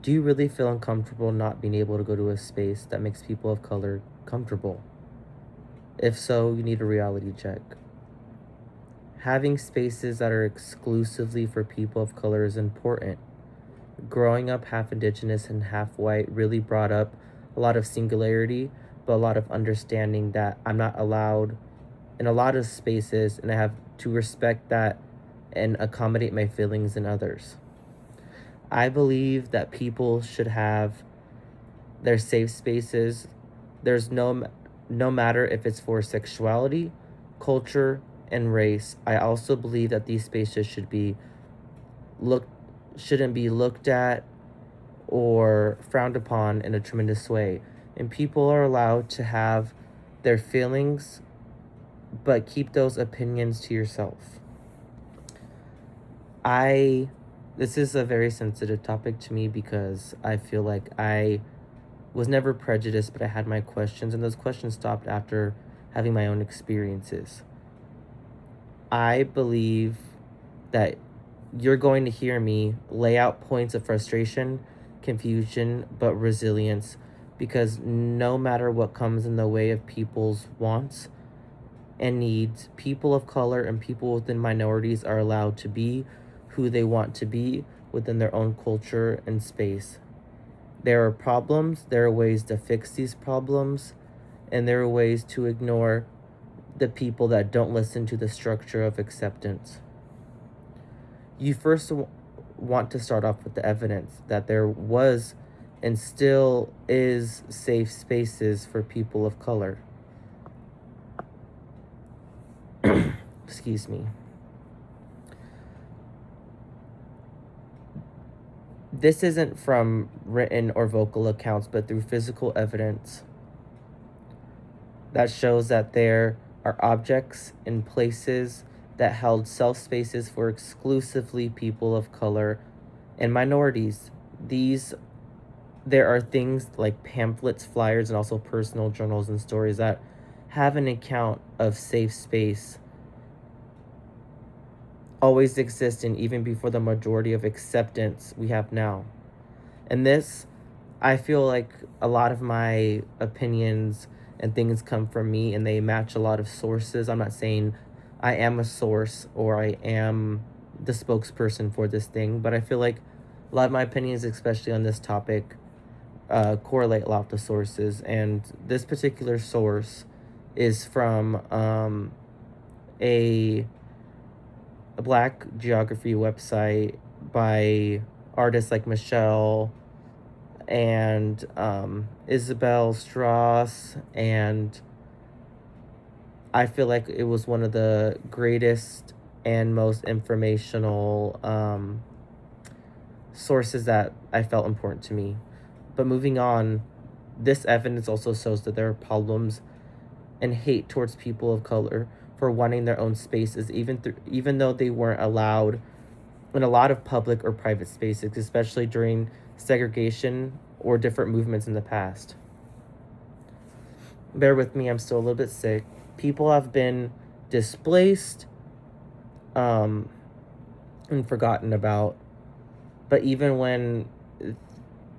Do you really feel uncomfortable not being able to go to a space that makes people of color comfortable? If so, you need a reality check. Having spaces that are exclusively for people of color is important. Growing up half indigenous and half white really brought up a lot of singularity, but a lot of understanding that I'm not allowed in a lot of spaces and I have to respect that and accommodate my feelings in others. I believe that people should have their safe spaces. There's no matter if it's for sexuality, culture, and race. I also believe that these spaces looked shouldn't be looked at or frowned upon in a tremendous way. And people are allowed to have their feelings, but keep those opinions to yourself. I This is a very sensitive topic to me because I feel like I was never prejudiced, but I had my questions, and those questions stopped after having my own experiences. I believe that you're going to hear me lay out points of frustration, confusion, but resilience, because no matter what comes in the way of people's wants and needs, people of color and people within minorities are allowed to be who they want to be within their own culture and space. There are problems, there are ways to fix these problems, and there are ways to ignore the people that don't listen to the structure of acceptance. You first want to start off with the evidence that there was and still is safe spaces for people of color. Excuse me. This isn't from written or vocal accounts, but through physical evidence that shows that there are objects and places that held self spaces for exclusively people of color and minorities. These There are things like pamphlets, flyers, and also personal journals and stories that have an account of safe space always existing even before the majority of acceptance we have now. And this, I feel like a lot of my opinions and things come from me and they match a lot of sources. I'm not saying I am a source or I am the spokesperson for this thing, but I feel like a lot of my opinions, especially on this topic, correlate a lot of the sources. And this particular source is from a Black geography website by artists like Michelle and Isabel Strauss, and I feel like it was one of the greatest and most informational sources that I felt important to me. But moving on, this evidence also shows that there are problems and hate towards people of color for wanting their own spaces, even though they weren't allowed in a lot of public or private spaces, especially during segregation or different movements in the past. Bear with me, I'm still a little bit sick. People have been displaced um, and forgotten about, but even when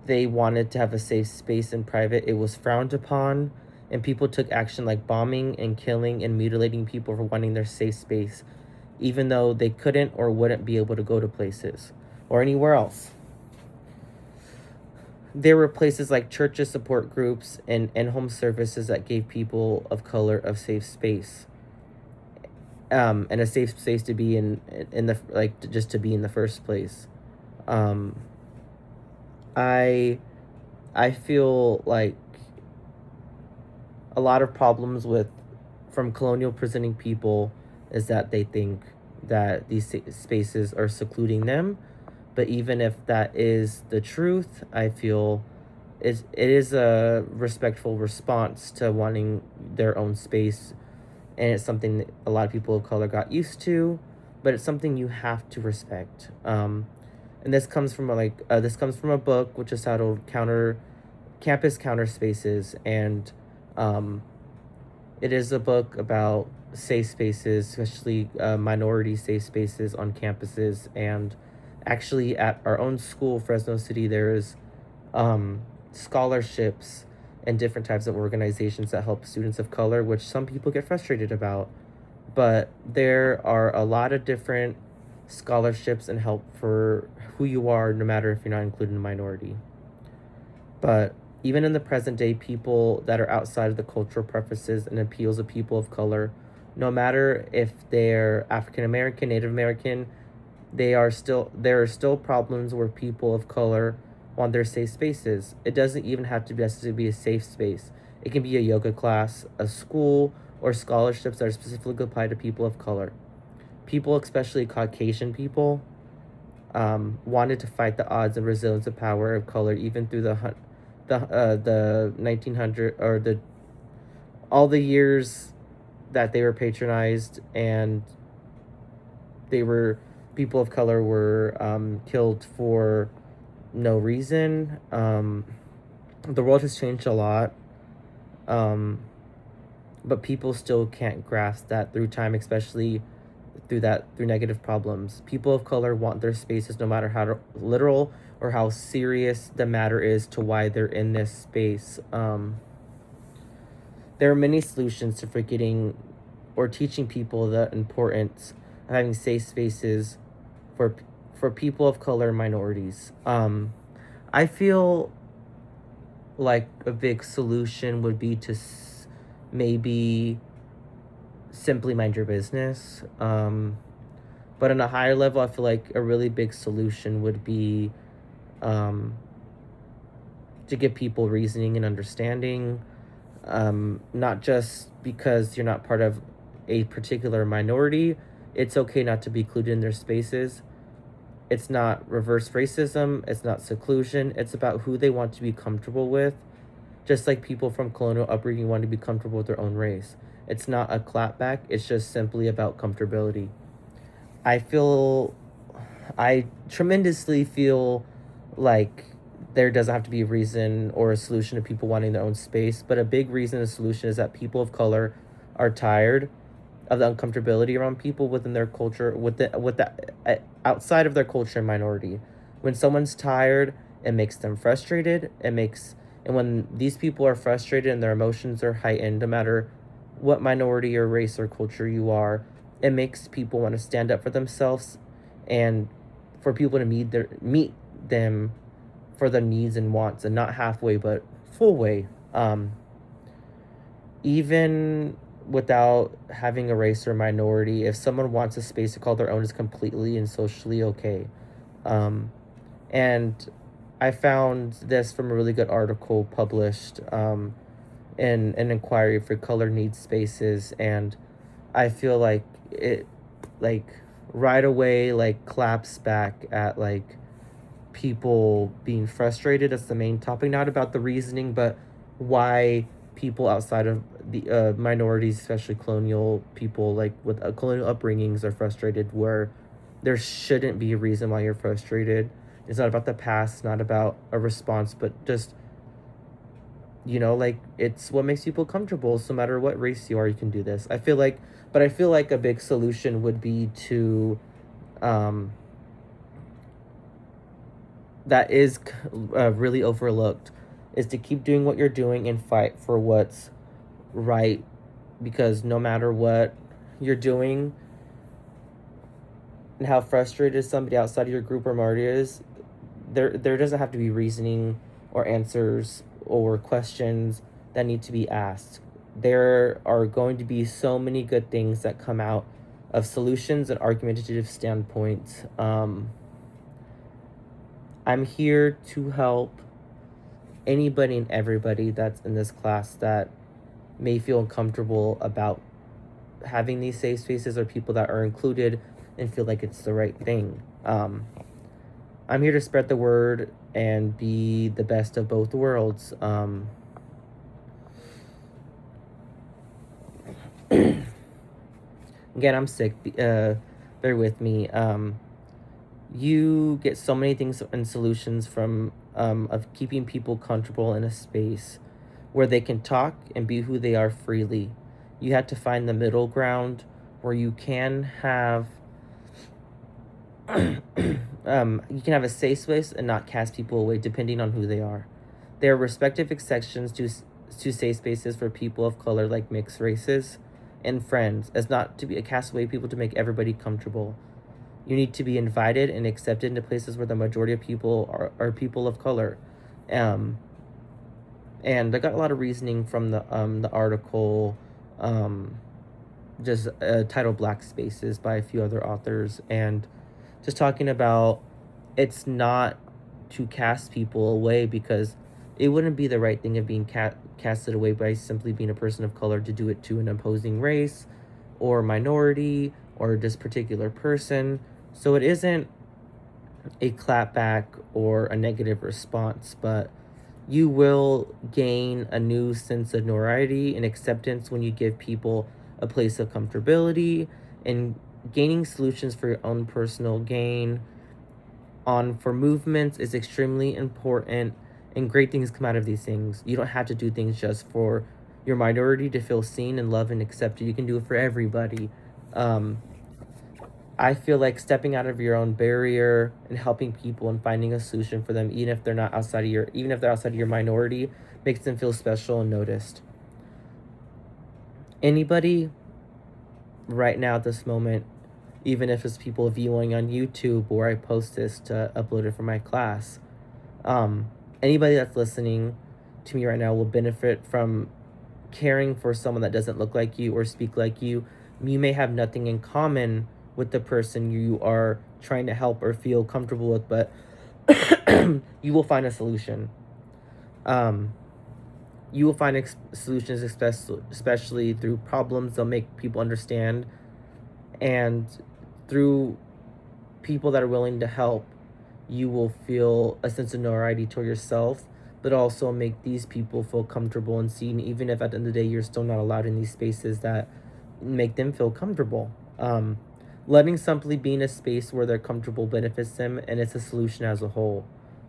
they wanted to have a safe space in private, it was frowned upon, and people took action like bombing and killing and mutilating people for wanting their safe space, even though they couldn't or wouldn't be able to go to places or anywhere else. There were places like churches, support groups, and home services that gave people of color a safe space, and a safe space to be in the like just to be in the first place. Um, I I feel like a lot of problems with from colonial presenting people is that they think that these spaces are secluding them. But even if that is the truth, I feel it is a respectful response to wanting their own space, and it's something that a lot of people of color got used to, but it's something you have to respect. And this comes from a book which is titled Counter Campus Counter Spaces, and um, it is a book about safe spaces, especially minority safe spaces on campuses. And actually, at our own school, Fresno City, there is scholarships and different types of organizations that help students of color, which some people get frustrated about. But there are a lot of different scholarships and help for who you are, no matter if you're not included in a minority. But even in the present day, people that are outside of the cultural preferences and appeals of people of color, no matter if they're African American, Native American, there are still problems where people of color want their safe spaces. It doesn't even have to necessarily be a safe space. It can be a yoga class, a school, or scholarships that are specifically applied to people of color. People, especially Caucasian people, wanted to fight the odds and resilience of power of color even through the 1900 or the all the years that they were patronized and they were people of color were killed for no reason. The world has changed a lot, but people still can't grasp that through time, especially through negative problems. People of color want their spaces, no matter how literal or how serious the matter is to why they're in this space. There are many solutions to forgetting or teaching people the importance of having safe spaces for people of color and minorities. I feel like a big solution would be to maybe simply mind your business. But on a higher level, I feel like a really big solution would be um, to give people reasoning and understanding, not just because you're not part of a particular minority. It's okay not to be included in their spaces. It's not reverse racism. It's not seclusion. It's about who they want to be comfortable with, just like people from colonial upbringing want to be comfortable with their own race. It's not a clapback. It's just simply about comfortability. I feel, I tremendously feel like there doesn't have to be a reason or a solution to people wanting their own space, but a big reason and solution is that people of color are tired of the uncomfortability around people within their culture, outside of their culture and minority. When someone's tired, it makes them frustrated. And when these people are frustrated and their emotions are heightened, no matter what minority or race or culture you are, it makes people want to stand up for themselves and for people to meet them for their needs and wants, and not halfway but full way. Even without having a race or minority, if someone wants a space to call their own, is completely and socially okay. And I found this from a really good article published in an inquiry for color needs spaces, and I feel like it, like, right away, like, claps back at, like, people being frustrated. That's the main topic, not about the reasoning, but why people outside of the minorities, especially colonial people, like with colonial upbringings, are frustrated, where there shouldn't be a reason why you're frustrated. It's not about the past, it's not about a response, but just, like, it's what makes people comfortable. So no matter what race you are, you can do this. I feel like a big solution would be to um that is really overlooked, is to keep doing what you're doing and fight for what's right, because no matter what you're doing and how frustrated somebody outside of your group or party is, there doesn't have to be reasoning or answers or questions that need to be asked. There are going to be so many good things that come out of solutions and argumentative standpoints. I'm here to help anybody and everybody that's in this class that may feel uncomfortable about having these safe spaces, or people that are included and feel like it's the right thing. I'm here to spread the word and be the best of both worlds. Again, I'm sick. Bear with me. You get so many things and solutions from of keeping people comfortable in a space where they can talk and be who they are freely. You have to find the middle ground where you can have You can have a safe space and not cast people away depending on who they are. There are respective exceptions to safe spaces for people of color like mixed races and friends, as not to be a cast away people to make everybody comfortable. You need to be invited and accepted into places where the majority of people are people of color. Um, and I got a lot of reasoning from the article, um, just titled Black Spaces by a few other authors, and just talking about it's not to cast people away because it wouldn't be the right thing of being casted away by simply being a person of color to do it to an opposing race or minority or this particular person. So it isn't a clapback or a negative response, but you will gain a new sense of notoriety and acceptance when you give people a place of comfortability and gaining solutions for your own personal gain on for movements is extremely important, and great things come out of these things. You don't have to do things just for your minority to feel seen and loved and accepted. You can do it for everybody. um, I feel like stepping out of your own barrier and helping people and finding a solution for them, even if they're outside of your minority, makes them feel special and noticed. Anybody right now at this moment, even if it's people viewing on YouTube where I post this to upload it for my class, um, anybody that's listening to me right now will benefit from caring for someone that doesn't look like you or speak like you. You may have nothing in common with the person you are trying to help or feel comfortable with, but you will find a solution. Um, you will find solutions, especially through problems they'll make people understand, and through people that are willing to help. You will feel a sense of notoriety toward yourself, but also make these people feel comfortable and seen, even if at the end of the day you're still not allowed in these spaces that make them feel comfortable. Letting simply be in a space where they're comfortable benefits them, and it's a solution as a whole.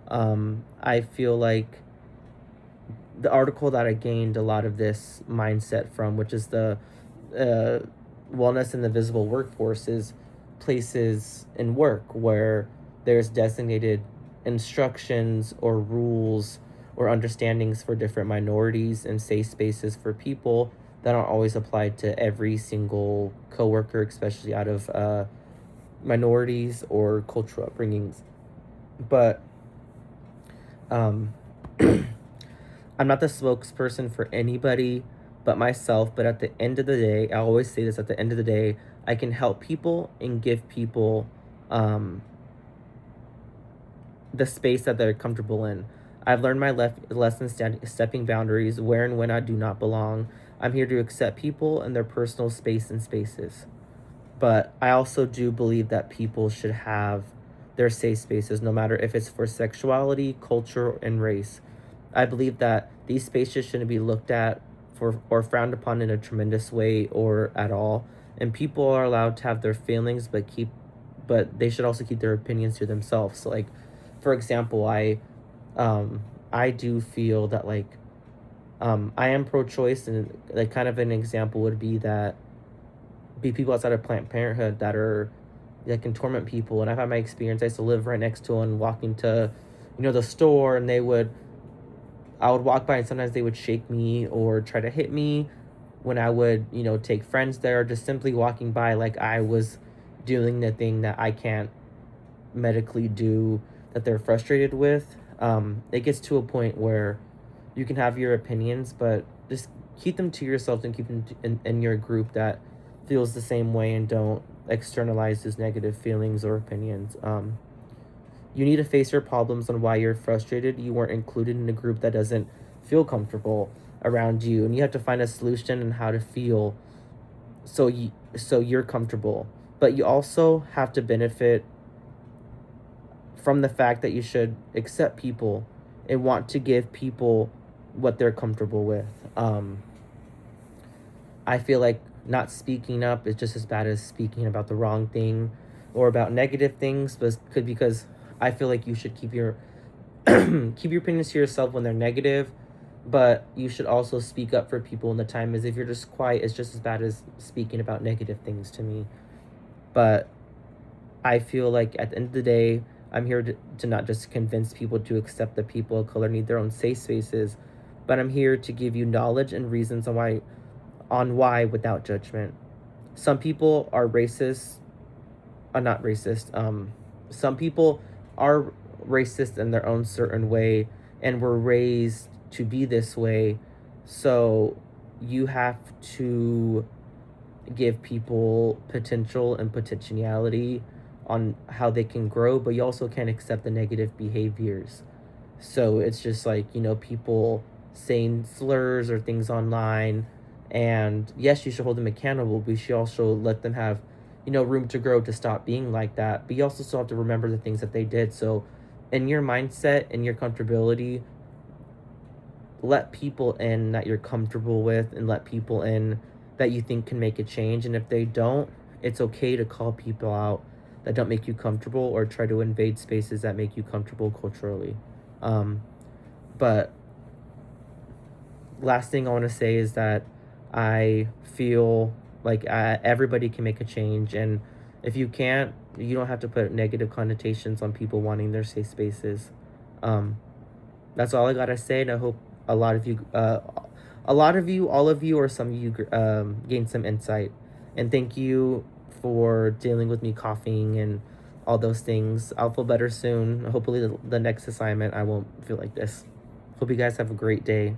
I feel like the article that I gained a lot of this mindset from, which is the uh, wellness in the visible workforce, is places in work where there's designated instructions or rules or understandings for different minorities and safe spaces for people that aren't always applied to every single coworker, especially out of minorities or cultural upbringings. But um, I'm not the spokesperson for anybody but myself. But at the end of the day, I always say this, at the end of the day, I can help people and give people um, the space that they're comfortable in. I've learned my lessons stepping boundaries where and when I do not belong. I'm here to accept people and their personal space and spaces. But I also do believe that people should have their safe spaces, no matter if it's for sexuality, culture, and race. I believe that these spaces shouldn't be looked at for or frowned upon in a tremendous way or at all. And people are allowed to have their feelings, but they should also keep their opinions to themselves. So, like, for example, I do feel that I am pro-choice, and like kind of an example would be that be people outside of Planned Parenthood that can torment people. And I've had my experience. I used to live right next to one, walking to, the store, and I would walk by, and sometimes they would shake me or try to hit me when I would, take friends there, just simply walking by like I was doing the thing that I can't medically do, that they're frustrated with. It gets to a point where you can have your opinions, but just keep them to yourself and keep them in your group that feels the same way, and don't externalize those negative feelings or opinions. You need to face your problems on why you're frustrated. You weren't included in a group that doesn't feel comfortable around you, and you have to find a solution and how to feel so you're comfortable. But you also have to benefit from the fact that you should accept people and want to give people what they're comfortable with. I feel like not speaking up is just as bad as speaking about the wrong thing or about negative things, because I feel like you should keep your keep your opinions to yourself when they're negative, but you should also speak up for people when the time is. If you're just quiet, it's just as bad as speaking about negative things to me. But I feel like at the end of the day, I'm here to not just convince people to accept that people of color need their own safe spaces, but I'm here to give you knowledge and reasons on why without judgment. Some people are racist, not racist. Some people are racist in their own certain way and were raised to be this way. So you have to give people potential and potentiality on how they can grow, but you also can't accept the negative behaviors. So it's just like, people saying slurs or things online. And yes, you should hold them accountable, but you should also let them have, room to grow to stop being like that. But you also still have to remember the things that they did. So in your mindset and your comfortability, let people in that you're comfortable with and let people in that you think can make a change. And if they don't, it's okay to call people out that don't make you comfortable or try to invade spaces that make you comfortable culturally. Um, but last thing I want to say is that I feel like everybody can make a change. And if you can't, you don't have to put negative connotations on people wanting their safe spaces. Um, that's all I gotta say, and I hope a lot of you, all of you, or some of you, gain some insight. And thank you for dealing with me coughing and all those things. I'll feel better soon. Hopefully, the next assignment I won't feel like this. Hope you guys have a great day.